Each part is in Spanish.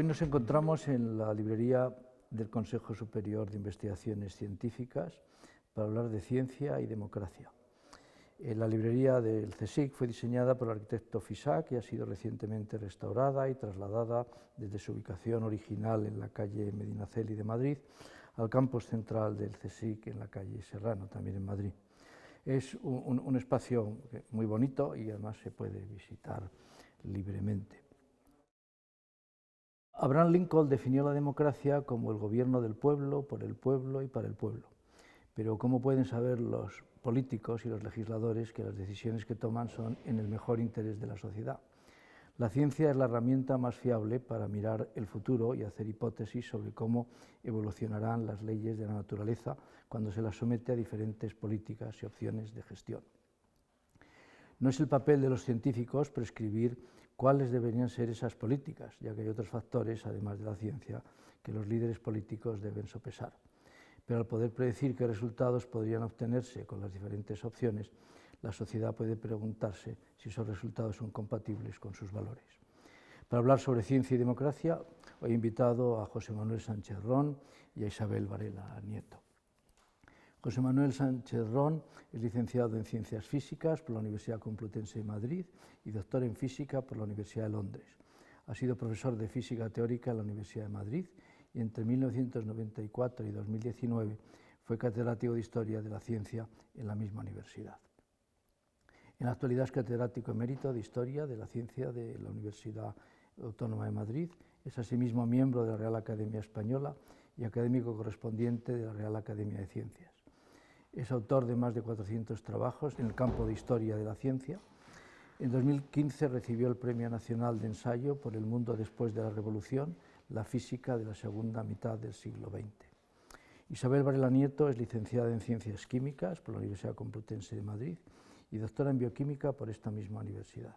Hoy nos encontramos en la librería del Consejo Superior de Investigaciones Científicas para hablar de ciencia y democracia. La librería del CSIC fue diseñada por el arquitecto Fisac y ha sido recientemente restaurada y trasladada desde su ubicación original en la calle Medinaceli de Madrid al campus central del CSIC en la calle Serrano, también en Madrid. Es un espacio muy bonito y además se puede visitar libremente. Abraham Lincoln definió la democracia como el gobierno del pueblo, por el pueblo y para el pueblo. Pero ¿cómo pueden saber los políticos y los legisladores que las decisiones que toman son en el mejor interés de la sociedad? La ciencia es la herramienta más fiable para mirar el futuro y hacer hipótesis sobre cómo evolucionarán las leyes de la naturaleza cuando se las somete a diferentes políticas y opciones de gestión. No es el papel de los científicos prescribir cuáles deberían ser esas políticas, ya que hay otros factores, además de la ciencia, que los líderes políticos deben sopesar. Pero al poder predecir qué resultados podrían obtenerse con las diferentes opciones, la sociedad puede preguntarse si esos resultados son compatibles con sus valores. Para hablar sobre ciencia y democracia, hoy he invitado a José Manuel Sánchez Ron y a Isabel Varela Nieto. José Manuel Sánchez Ron es licenciado en Ciencias Físicas por la Universidad Complutense de Madrid y doctor en Física por la Universidad de Londres. Ha sido profesor de Física Teórica en la Universidad de Madrid y entre 1994 y 2019 fue catedrático de Historia de la Ciencia en la misma universidad. En la actualidad es catedrático emérito de Historia de la Ciencia de la Universidad Autónoma de Madrid. Es asimismo miembro de la Real Academia Española y académico correspondiente de la Real Academia de Ciencias. Es autor de más de 400 trabajos en el campo de Historia de la Ciencia. En 2015 recibió el Premio Nacional de Ensayo por el mundo después de la Revolución, la física de la segunda mitad del siglo XX. Isabel Varela Nieto es licenciada en Ciencias Químicas por la Universidad Complutense de Madrid y doctora en Bioquímica por esta misma universidad.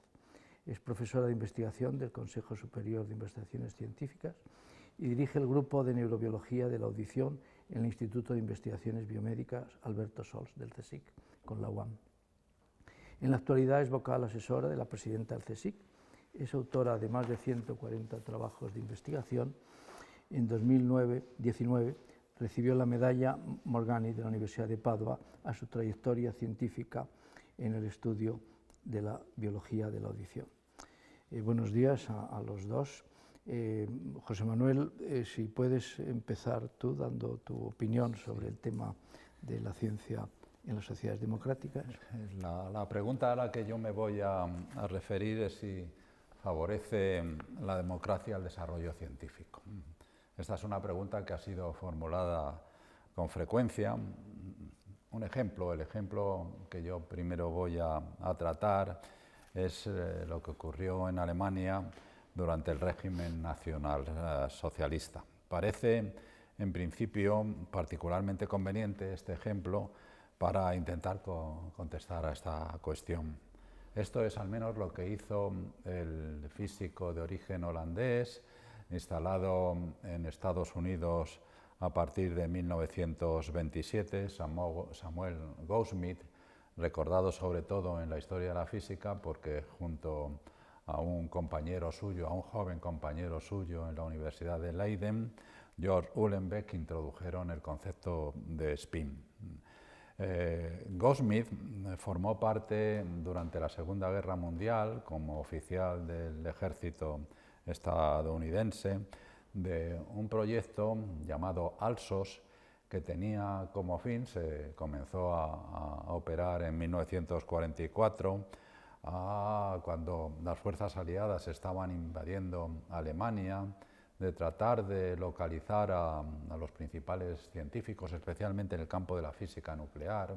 Es profesora de investigación del Consejo Superior de Investigaciones Científicas y dirige el Grupo de Neurobiología de la Audición en el Instituto de Investigaciones Biomédicas Alberto Sols del CSIC, con la UAM. En la actualidad es vocal asesora de la presidenta del CSIC, es autora de más de 140 trabajos de investigación. En 2019 recibió la medalla Morgani de la Universidad de Padua a su trayectoria científica en el estudio de la biología de la audición. Buenos días a los dos. José Manuel, si puedes empezar tú dando tu opinión sobre el tema de la ciencia en las sociedades democráticas. La pregunta a la que yo me voy a referir es si favorece la democracia el desarrollo científico. Esta es una pregunta que ha sido formulada con frecuencia. Un ejemplo, el ejemplo que yo primero voy a tratar es lo que ocurrió en Alemania durante el régimen nacional socialista. Parece, en principio, particularmente conveniente este ejemplo para intentar contestar a esta cuestión. Esto es al menos lo que hizo el físico de origen holandés, instalado en Estados Unidos a partir de 1927, Samuel Goudsmit, recordado sobre todo en la historia de la física porque junto a un compañero suyo, a un joven compañero suyo en la Universidad de Leiden, George Uhlenbeck, introdujeron el concepto de spin. Goudsmit formó parte durante la Segunda Guerra Mundial como oficial del ejército estadounidense de un proyecto llamado ALSOS que tenía como fin, se comenzó a operar en 1944, cuando las fuerzas aliadas estaban invadiendo Alemania, de tratar de localizar a los principales científicos, especialmente en el campo de la física nuclear,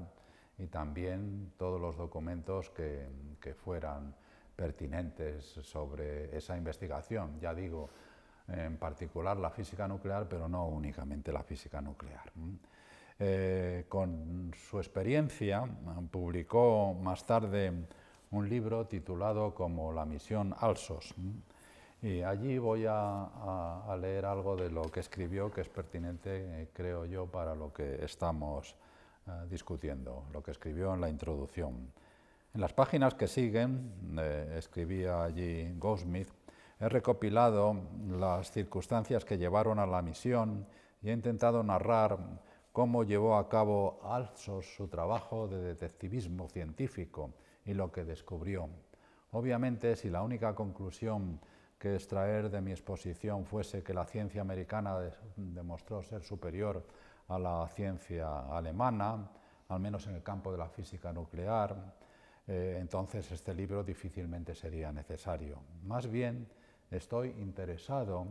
y también todos los documentos que fueran pertinentes sobre esa investigación. Ya digo, en particular la física nuclear, pero no únicamente la física nuclear. Con su experiencia, publicó más tarde un libro titulado como La misión ALSOS. Y allí voy a leer algo de lo que escribió, que es pertinente, creo yo, para lo que estamos discutiendo, lo que escribió en la introducción. En las páginas que siguen, escribía allí Goudsmit, he recopilado las circunstancias que llevaron a la misión y he intentado narrar cómo llevó a cabo Alsos su trabajo de detectivismo científico y lo que descubrió. Obviamente, si la única conclusión que extraer de mi exposición fuese que la ciencia americana demostró ser superior a la ciencia alemana, al menos en el campo de la física nuclear, entonces este libro difícilmente sería necesario. Más bien, estoy interesado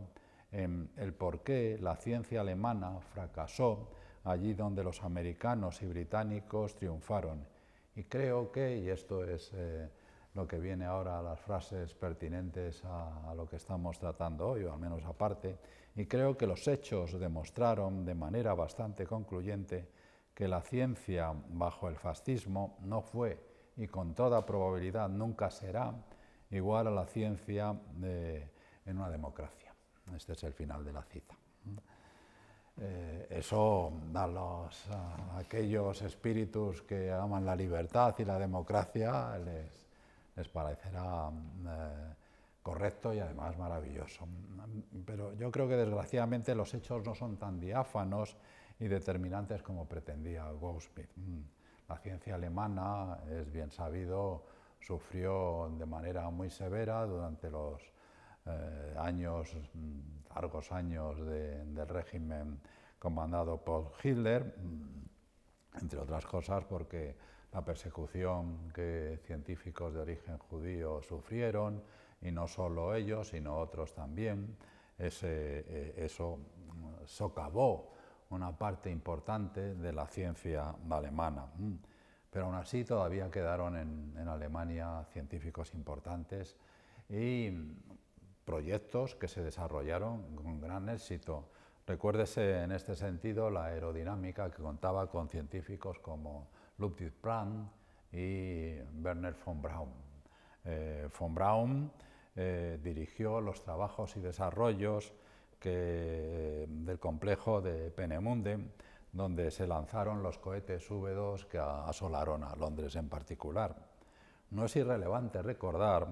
en el por qué la ciencia alemana fracasó allí donde los americanos y británicos triunfaron. Y creo que, y esto es lo que viene ahora a las frases pertinentes a lo que estamos tratando hoy, o al menos aparte, y creo que los hechos demostraron de manera bastante concluyente que la ciencia bajo el fascismo no fue, y con toda probabilidad nunca será, igual a la ciencia en una democracia. Este es el final de la cita. Eso a aquellos espíritus que aman la libertad y la democracia les parecerá correcto y además maravilloso. Pero yo creo que desgraciadamente los hechos no son tan diáfanos y determinantes como pretendía Goldsmith. La ciencia alemana, es bien sabido, sufrió de manera muy severa durante los largos años del régimen comandado por Hitler, entre otras cosas porque la persecución que científicos de origen judío sufrieron, y no solo ellos, sino otros también, eso socavó una parte importante de la ciencia alemana. Pero aún así todavía quedaron en Alemania científicos importantes y proyectos que se desarrollaron con gran éxito. Recuérdese en este sentido la aerodinámica, que contaba con científicos como Ludwig Prandtl y Werner von Braun. Von Braun dirigió los trabajos y desarrollos del complejo de Peenemünde, donde se lanzaron los cohetes V2 que asolaron a Londres en particular. No es irrelevante recordar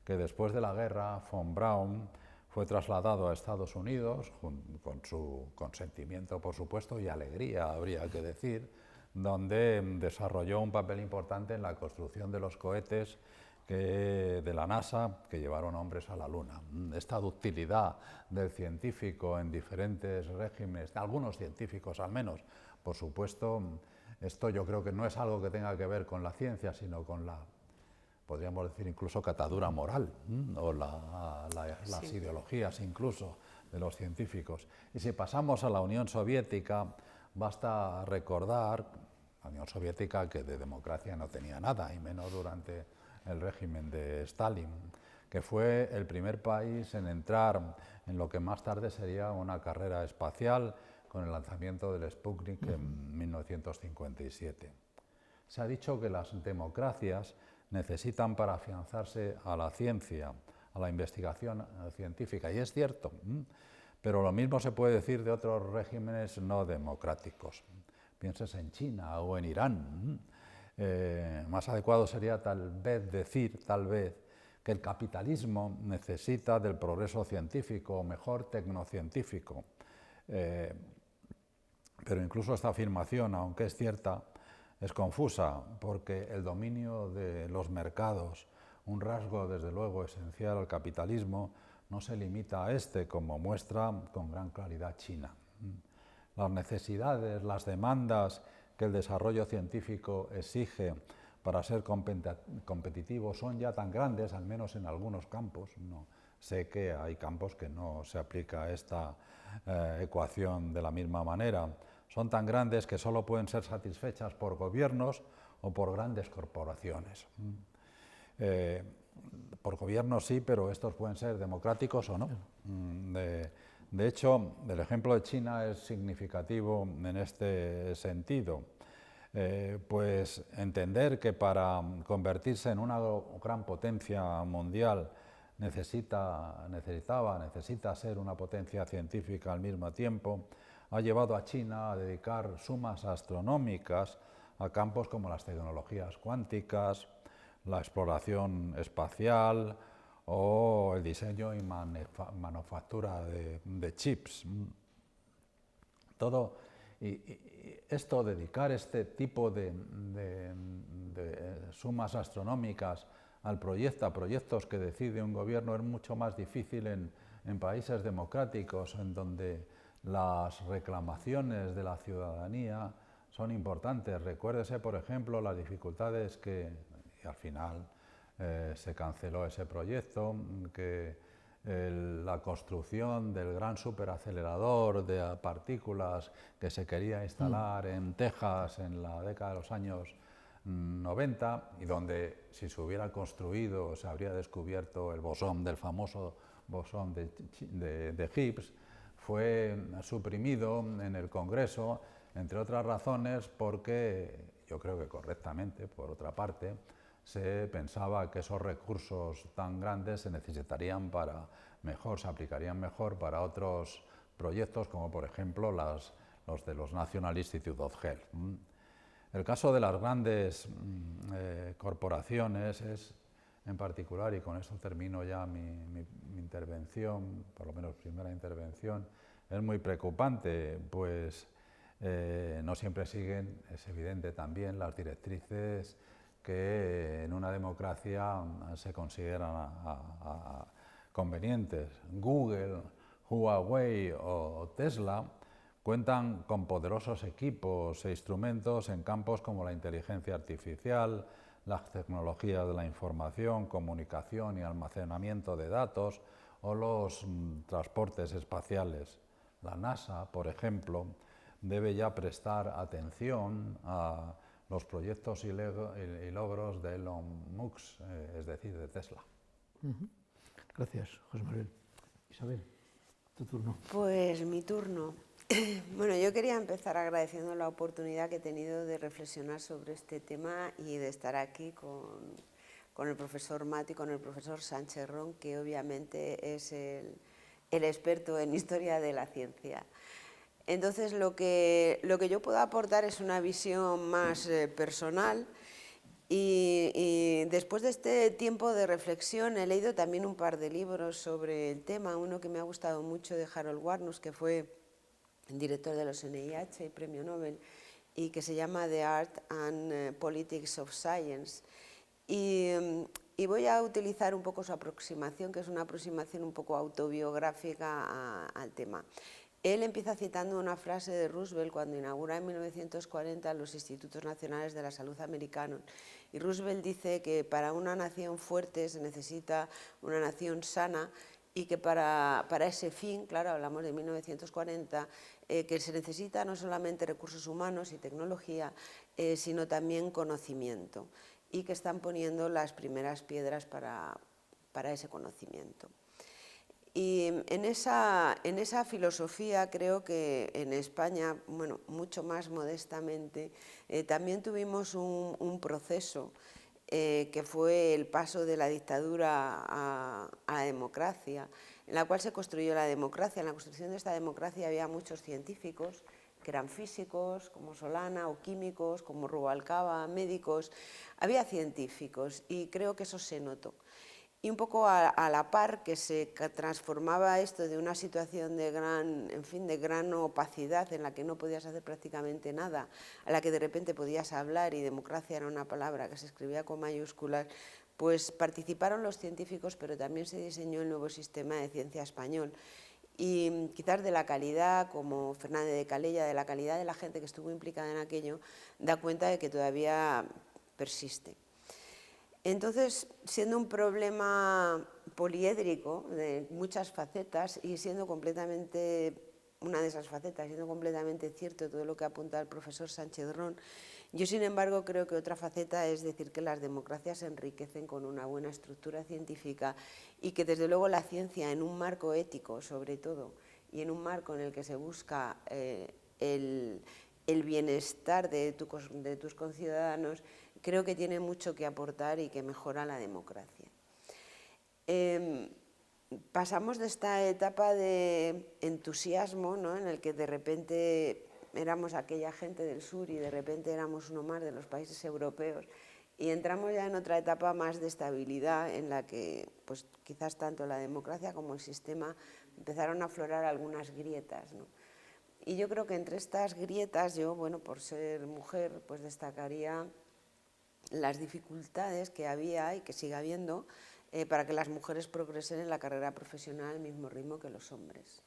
que después de la guerra von Braun fue trasladado a Estados Unidos, con su consentimiento, por supuesto, y alegría, habría que decir, donde desarrolló un papel importante en la construcción de los cohetes de la NASA que llevaron hombres a la Luna. Esta ductilidad del científico en diferentes regímenes, de algunos científicos al menos, por supuesto, esto yo creo que no es algo que tenga que ver con la ciencia, sino con la, podríamos decir, incluso catadura moral, o las ideologías incluso de los científicos. Y si pasamos a la Unión Soviética, basta recordar, la Unión Soviética que de democracia no tenía nada, y menos durante el régimen de Stalin, que fue el primer país en entrar en lo que más tarde sería una carrera espacial con el lanzamiento del Sputnik en 1957. Se ha dicho que las democracias necesitan para afianzarse a la ciencia, a la investigación científica, y es cierto, pero lo mismo se puede decir de otros regímenes no democráticos. Pienses en China o en Irán. Más adecuado sería tal vez decir, que el capitalismo necesita del progreso científico, o mejor, tecnocientífico. Pero incluso esta afirmación, aunque es cierta, es confusa, porque el dominio de los mercados, un rasgo desde luego esencial al capitalismo, no se limita a este, como muestra con gran claridad China. Las necesidades, las demandas que el desarrollo científico exige para ser competitivo son ya tan grandes, al menos en algunos campos. No, sé que hay campos que no se aplica esta ecuación de la misma manera. Son tan grandes que solo pueden ser satisfechas por gobiernos o por grandes corporaciones. Por gobiernos sí, pero estos pueden ser democráticos o no. De hecho, el ejemplo de China es significativo en este sentido, pues entender que para convertirse en una gran potencia mundial necesita ser una potencia científica al mismo tiempo, ha llevado a China a dedicar sumas astronómicas a campos como las tecnologías cuánticas, la exploración espacial o el diseño y manufactura de chips. Todo, y esto, dedicar este tipo de sumas astronómicas a proyectos que decide un gobierno es mucho más difícil en países democráticos, en donde las reclamaciones de la ciudadanía son importantes. Recuérdese, por ejemplo, las dificultades y al final se canceló ese proyecto, la construcción del gran superacelerador de partículas que se quería instalar en Texas en la década de los años 90, y donde, si se hubiera construido, se habría descubierto el bosón, del famoso bosón de Higgs, fue suprimido en el Congreso, entre otras razones porque, yo creo que correctamente, por otra parte, se pensaba que esos recursos tan grandes se necesitarían se aplicarían mejor para otros proyectos, como por ejemplo los de los National Institutes of Health. El caso de las grandes corporaciones es, en particular, y con esto termino ya mi intervención, por lo menos primera intervención, es muy preocupante, pues no siempre siguen, es evidente también, las directrices que en una democracia se consideran convenientes. Google, Huawei o Tesla cuentan con poderosos equipos e instrumentos en campos como la inteligencia artificial, las tecnologías de la información, comunicación y almacenamiento de datos, o los transportes espaciales. La NASA, por ejemplo, debe ya prestar atención a los proyectos y logros de Elon Musk, es decir, de Tesla. Gracias, José Manuel. Isabel, tu turno. Pues mi turno. Bueno, yo quería empezar agradeciendo la oportunidad que he tenido de reflexionar sobre este tema y de estar aquí con el profesor Mato y con el profesor Sánchez Ron, que obviamente es el experto en historia de la ciencia. Entonces, lo que yo puedo aportar es una visión más personal, y después de este tiempo de reflexión he leído también un par de libros sobre el tema. Uno que me ha gustado mucho, de Harold Warnus, que fue el director de los NIH y premio Nobel, y que se llama The Art and Politics of Science. Y voy a utilizar un poco su aproximación, que es una aproximación un poco autobiográfica al tema. Él empieza citando una frase de Roosevelt cuando inaugura en 1940 los Institutos Nacionales de la Salud americanos. Y Roosevelt dice que para una nación fuerte se necesita una nación sana, y que para ese fin, claro, hablamos de 1940, que se necesita no solamente recursos humanos y tecnología, sino también conocimiento, y que están poniendo las primeras piedras para ese conocimiento. Y en esa filosofía creo que en España, bueno, mucho más modestamente, también tuvimos un proceso que fue el paso de la dictadura a la democracia, en la cual se construyó la democracia. En la construcción de esta democracia había muchos científicos que eran físicos, como Solana, o químicos, como Rubalcaba, médicos. Había científicos, y creo que eso se notó. Y un poco a la par que se transformaba esto de una situación de gran opacidad, en la que no podías hacer prácticamente nada, a la que de repente podías hablar, y democracia era una palabra que se escribía con mayúsculas, pues participaron los científicos, pero también se diseñó el nuevo sistema de ciencia español. Y quizás de la calidad, como Fernández de Calella, de la calidad de la gente que estuvo implicada en aquello, da cuenta de que todavía persiste. Entonces, siendo un problema poliédrico de muchas facetas, y siendo completamente, una de esas facetas, siendo completamente cierto todo lo que apunta el profesor Sánchez Ron, yo, sin embargo, creo que otra faceta es decir que las democracias se enriquecen con una buena estructura científica, y que desde luego la ciencia, en un marco ético sobre todo, y en un marco en el que se busca el bienestar de tus conciudadanos, creo que tiene mucho que aportar y que mejora la democracia. Pasamos de esta etapa de entusiasmo, ¿no?, en el que de repente éramos aquella gente del sur y de repente éramos uno más de los países europeos, y entramos ya en otra etapa más de estabilidad en la que pues, quizás tanto la democracia como el sistema empezaron a aflorar algunas grietas, ¿no? Y yo creo que entre estas grietas yo, bueno, por ser mujer, pues destacaría las dificultades que había y que sigue habiendo para que las mujeres progresen en la carrera profesional al mismo ritmo que los hombres.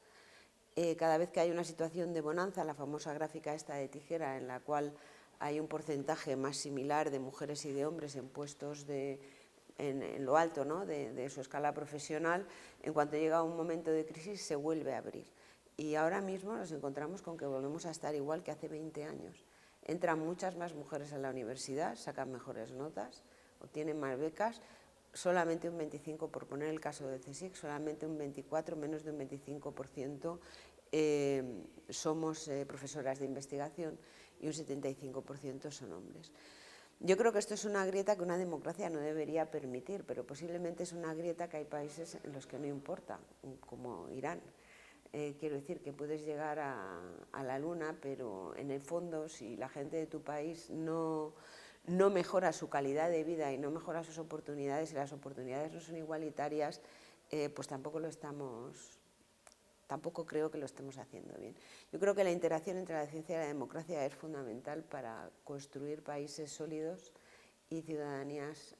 Cada vez que hay una situación de bonanza, la famosa gráfica esta de tijera, en la cual hay un porcentaje más similar de mujeres y de hombres en puestos en lo alto, ¿no?, de su escala profesional, en cuanto llega un momento de crisis se vuelve a abrir. Y ahora mismo nos encontramos con que volvemos a estar igual que hace 20 años. Entran muchas más mujeres a la universidad, sacan mejores notas, obtienen más becas, solamente un 25%, por poner el caso del CSIC, solamente un 24%, menos de un 25% somos profesoras de investigación y un 75% son hombres. Yo creo que esto es una grieta que una democracia no debería permitir, pero posiblemente es una grieta que hay países en los que no importa, como Irán. Quiero decir que puedes llegar a la luna, pero en el fondo, si la gente de tu país no mejora su calidad de vida y no mejora sus oportunidades, y las oportunidades no son igualitarias, pues tampoco creo que lo estemos haciendo bien. Yo creo que la interacción entre la ciencia y la democracia es fundamental para construir países sólidos y ciudadanías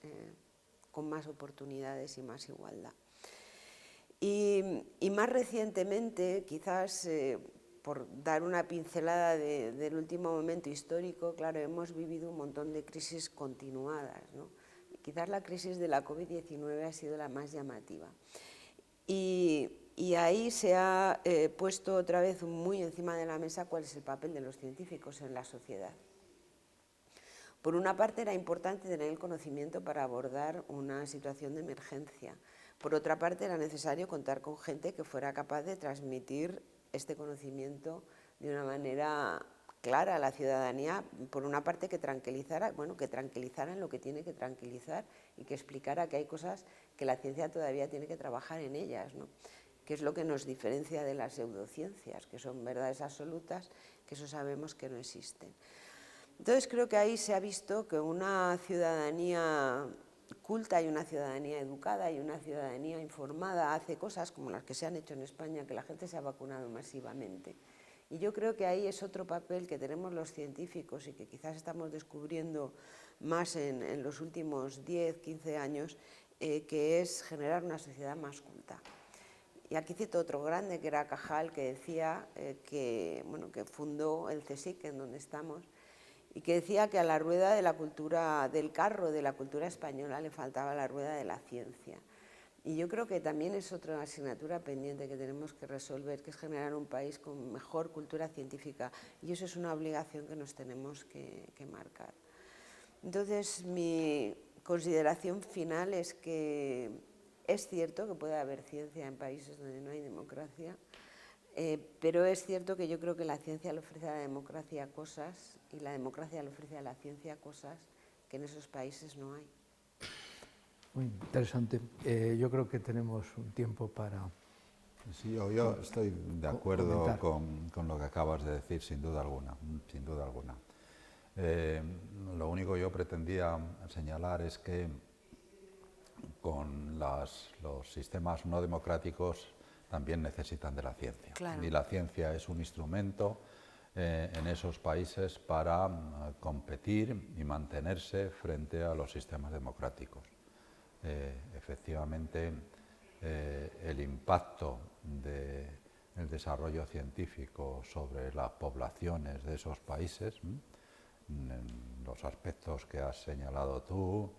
con más oportunidades y más igualdad. Y más recientemente, quizás por dar una pincelada del último momento histórico, claro, hemos vivido un montón de crisis continuadas, ¿no? Quizás la crisis de la COVID-19 ha sido la más llamativa. Y ahí se ha puesto otra vez muy encima de la mesa cuál es el papel de los científicos en la sociedad. Por una parte, era importante tener el conocimiento para abordar una situación de emergencia. Por otra parte, era necesario contar con gente que fuera capaz de transmitir este conocimiento de una manera clara a la ciudadanía. Por una parte, que tranquilizara en lo que tiene que tranquilizar y que explicara que hay cosas que la ciencia todavía tiene que trabajar en ellas, ¿no?, que es lo que nos diferencia de las pseudociencias, que son verdades absolutas, que eso sabemos que no existen. Entonces creo que ahí se ha visto que una ciudadanía culta y una ciudadanía educada y una ciudadanía informada hace cosas como las que se han hecho en España, que la gente se ha vacunado masivamente. Y yo creo que ahí es otro papel que tenemos los científicos y que quizás estamos descubriendo más en los últimos 10, 15 años, que es generar una sociedad más culta. Y aquí cito otro grande, que era Cajal, que decía que fundó el CSIC, en donde estamos, y que decía que a la rueda de la cultura, del carro de la cultura española, le faltaba la rueda de la ciencia. Y yo creo que también es otra asignatura pendiente que tenemos que resolver, que es generar un país con mejor cultura científica, y eso es una obligación que nos tenemos que marcar. Entonces, mi consideración final es que es cierto que puede haber ciencia en países donde no hay democracia, pero es cierto que yo creo que la ciencia le ofrece a la democracia cosas y la democracia le ofrece a la ciencia cosas que en esos países no hay. Muy interesante. Yo creo que tenemos un tiempo para... Sí, yo estoy de acuerdo con lo que acabas de decir, sin duda alguna, sin duda alguna. Lo único que yo pretendía señalar es que con los sistemas no democráticos también necesitan de la ciencia. Claro. Y la ciencia es un instrumento en esos países para competir y mantenerse frente a los sistemas democráticos. Efectivamente, el impacto del desarrollo científico sobre las poblaciones de esos países, en los aspectos que has señalado tú,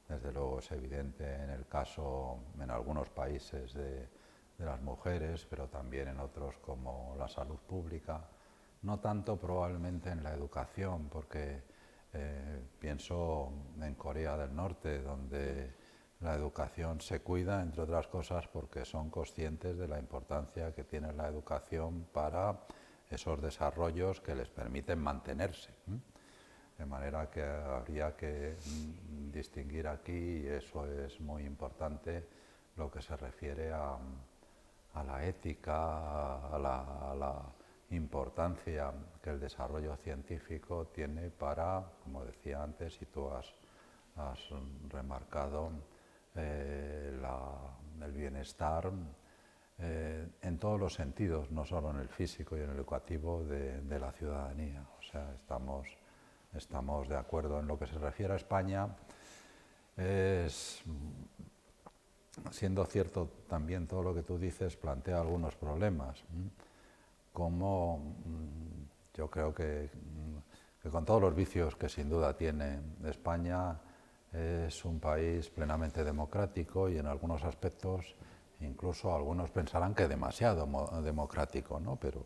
desde luego es evidente en el caso, en algunos países, de las mujeres, pero también en otros como la salud pública, no tanto probablemente en la educación, porque pienso en Corea del Norte, donde la educación se cuida, entre otras cosas, porque son conscientes de la importancia que tiene la educación para esos desarrollos que les permiten mantenerse. De manera que habría que distinguir aquí, y eso es muy importante, lo que se refiere a la ética, a la importancia que el desarrollo científico tiene para, como decía antes, y tú has has remarcado el bienestar en todos los sentidos, no solo en el físico y en el educativo de la ciudadanía. O sea, estamos de acuerdo. En lo que se refiere a España, siendo cierto también todo lo que tú dices, plantea algunos problemas, como yo creo que con todos los vicios que sin duda tiene España, es un país plenamente democrático y en algunos aspectos incluso algunos pensarán que demasiado democrático, ¿no? Pero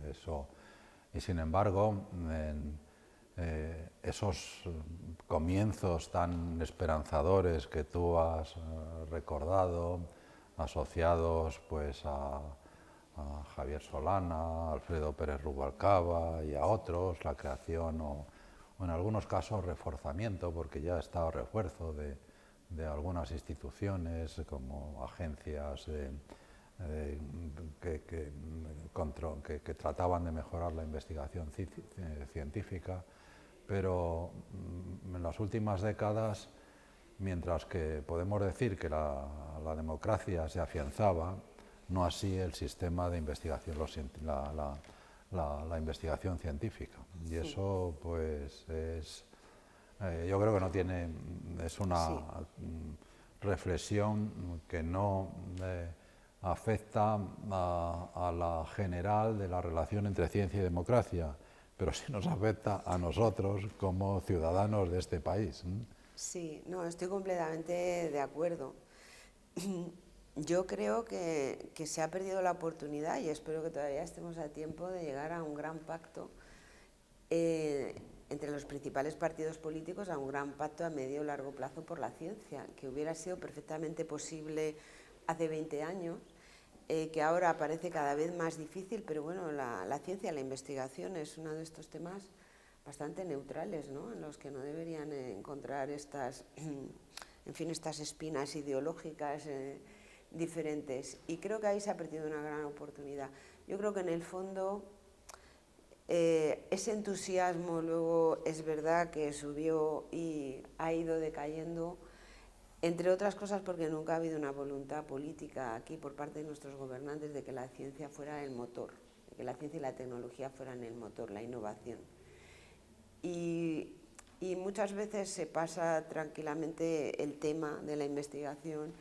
eso, y sin embargo, esos comienzos tan esperanzadores que tú has recordado, asociados pues a Javier Solana, a Alfredo Pérez Rubalcaba y a otros, la creación o en algunos casos reforzamiento, porque ya ha estado refuerzo de algunas instituciones como agencias que trataban de mejorar la investigación científica, pero en las últimas décadas, mientras que podemos decir que la democracia se afianzaba, no así el sistema de investigación, la investigación científica. Y eso pues es... yo creo que no tiene, es una reflexión que no afecta a la general de la relación entre ciencia y democracia, pero sí nos afecta a nosotros como ciudadanos de este país. Sí, no, estoy completamente de acuerdo. Yo creo que se ha perdido la oportunidad y espero que todavía estemos a tiempo de llegar a un gran pacto entre los principales partidos políticos, a un gran pacto a medio y largo plazo por la ciencia, que hubiera sido perfectamente posible hace 20 años, que ahora parece cada vez más difícil, pero bueno, la ciencia, la investigación es uno de estos temas bastante neutrales, ¿no? En los que no deberían encontrar estas, en fin, estas espinas ideológicas diferentes. Y creo que ahí se ha perdido una gran oportunidad. Yo creo que en el fondo ese entusiasmo luego es verdad que subió y ha ido decayendo, entre otras cosas porque nunca ha habido una voluntad política aquí por parte de nuestros gobernantes de que la ciencia fuera el motor, de que la ciencia y la tecnología fueran el motor, la innovación. Y muchas veces se pasa tranquilamente el tema de la investigación,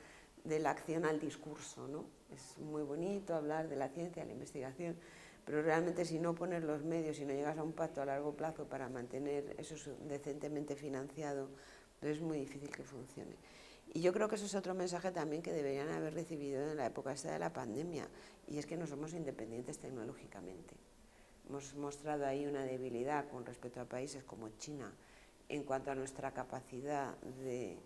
de la acción al discurso, ¿no? Es muy bonito hablar de la ciencia, de la investigación, pero realmente si no pones los medios, si no llegas a un pacto a largo plazo para mantener eso decentemente financiado, pues es muy difícil que funcione. Y yo creo que eso es otro mensaje también que deberían haber recibido en la época esta de la pandemia, y es que no somos independientes tecnológicamente. Hemos mostrado ahí una debilidad con respecto a países como China en cuanto a nuestra capacidad de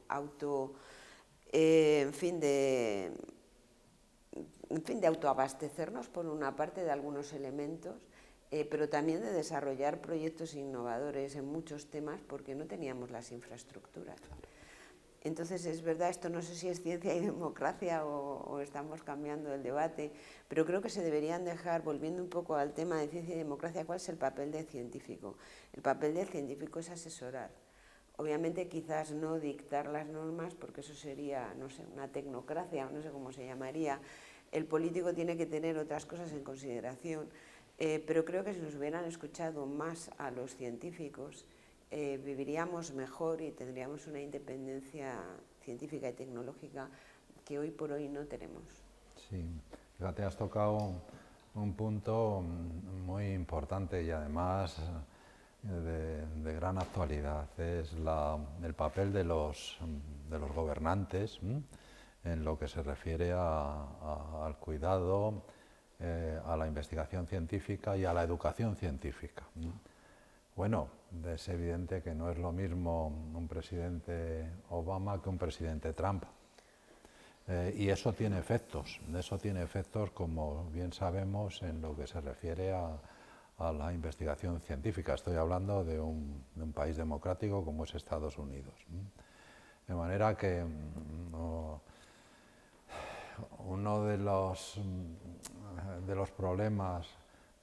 de autoabastecernos por una parte de algunos elementos, pero también de desarrollar proyectos innovadores en muchos temas porque no teníamos las infraestructuras. Entonces, es verdad, esto no sé si es ciencia y democracia o estamos cambiando el debate, pero creo que se deberían dejar, volviendo un poco al tema de ciencia y democracia, ¿cuál es el papel del científico? El papel del científico es asesorar. Obviamente, quizás no dictar las normas, porque eso sería, no sé, una tecnocracia, no sé cómo se llamaría. El político tiene que tener otras cosas en consideración, pero creo que si nos hubieran escuchado más a los científicos, viviríamos mejor y tendríamos una independencia científica y tecnológica que hoy por hoy no tenemos. Sí, fíjate, has tocado un punto muy importante y además de gran actualidad, es el papel de los gobernantes en lo que se refiere al cuidado, a la investigación científica y a la educación científica. Bueno, es evidente que no es lo mismo un presidente Obama que un presidente Trump. Y eso tiene efectos, como bien sabemos en lo que se refiere a la investigación científica. Estoy hablando de un país democrático como es Estados Unidos. De manera que uno de los problemas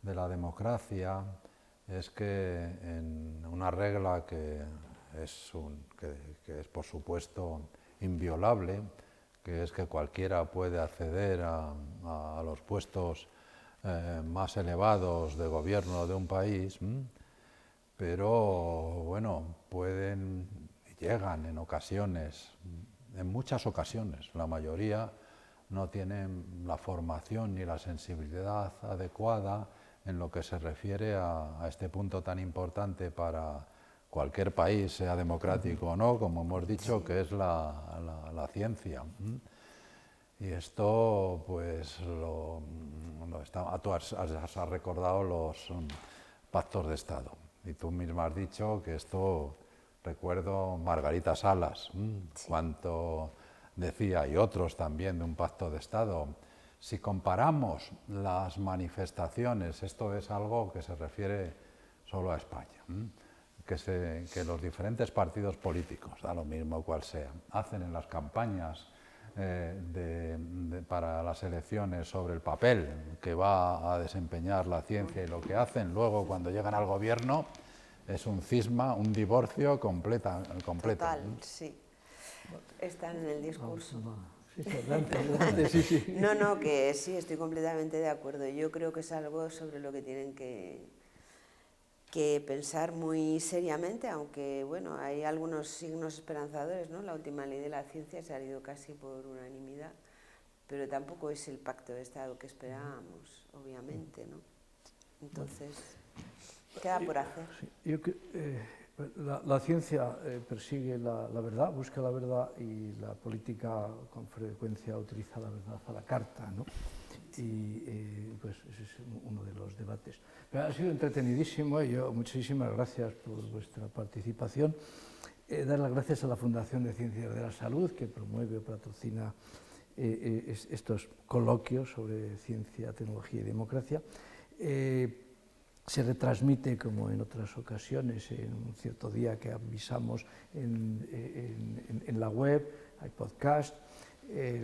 de la democracia es que en una regla que que es por supuesto inviolable, que es que cualquiera puede acceder a los puestos más elevados de gobierno de un país, pero bueno, llegan en ocasiones, en muchas ocasiones, la mayoría no tienen la formación ni la sensibilidad adecuada en lo que se refiere a este punto tan importante para cualquier país, sea democrático o no, como hemos dicho, que es la ciencia. Y esto, pues, tú has recordado los pactos de Estado. Y tú misma has dicho que esto, recuerdo Margarita Salas, cuanto decía, y otros también, de un pacto de Estado. Si comparamos las manifestaciones, esto es algo que se refiere solo a España, que los diferentes partidos políticos, da lo mismo cual sea, hacen en las campañas para las elecciones sobre el papel que va a desempeñar la ciencia y lo que hacen luego cuando llegan al gobierno es un cisma, un divorcio completo. Total, sí. Están en el discurso. Sí. No, que sí, estoy completamente de acuerdo. Yo creo que es algo sobre lo que tienen que pensar muy seriamente, aunque bueno, hay algunos signos esperanzadores, ¿no? La última ley de la ciencia se ha ido casi por unanimidad, pero tampoco es el pacto de Estado que esperábamos, obviamente, ¿no? Entonces, queda por hacer. Sí, la ciencia persigue la verdad, busca la verdad, y la política con frecuencia utiliza la verdad a la carta, ¿no? Y pues ese es uno de los debates. Pero ha sido entretenidísimo y muchísimas gracias por vuestra participación. Dar las gracias a la Fundación de Ciencias de la Salud, que promueve o patrocina estos coloquios sobre ciencia, tecnología y democracia. Se retransmite, como en otras ocasiones, en un cierto día que avisamos en la web, hay podcast.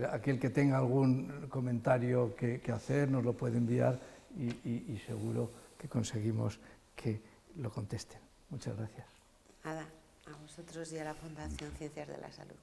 Aquel que tenga algún comentario que hacer nos lo puede enviar y seguro que conseguimos que lo contesten. Muchas gracias. Nada, a vosotros y a la Fundación Ciencias de la Salud.